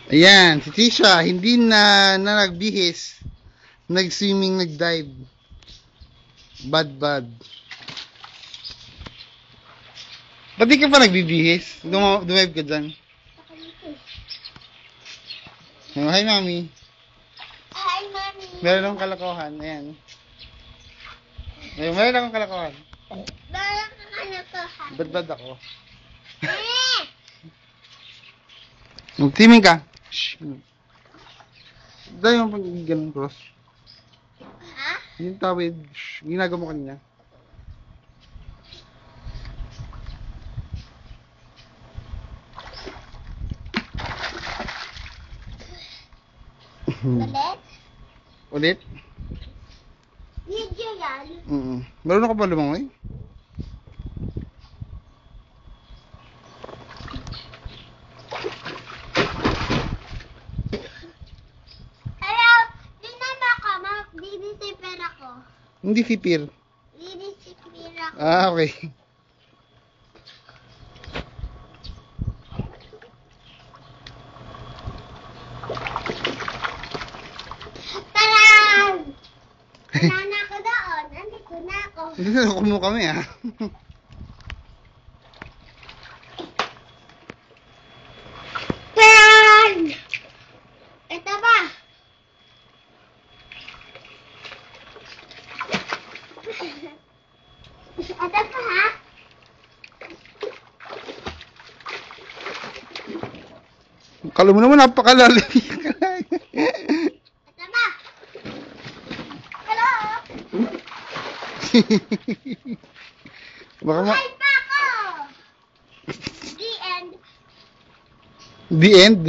Ayan, si Tisha, hindi na nagbihis. Nag-swimming, nag-dive. Bad. Ba't di ka pa nagbibihis? Dumive ka dyan. Oh, hi, Mami. Hi, Mami. Meron akong kalokohan. Ayan. Meron akong kalokohan. Meron ka kalokohan. Bad ako. Eh! Magtiming ka. Shh. Dahil yung pag ganun cross. Ha? Yung tawid. Shh. Ginagawa mo kanina. Ulit? Ulit? Video yan. Marunong ka pa lumangoy? Hello, tingnan mo ako, mag-bibisipir ako. Hindi sipir. Bibisipir ako. Ah, okay. Taran! Wala na ako doon. Andito na ako. Nakuha mo kami ah. Taran! Ito ba? Ito pa ha? Kala mo naman napakalalim. Ito ba? Hello? Baka ma... Buhay pa ako! The end. The end?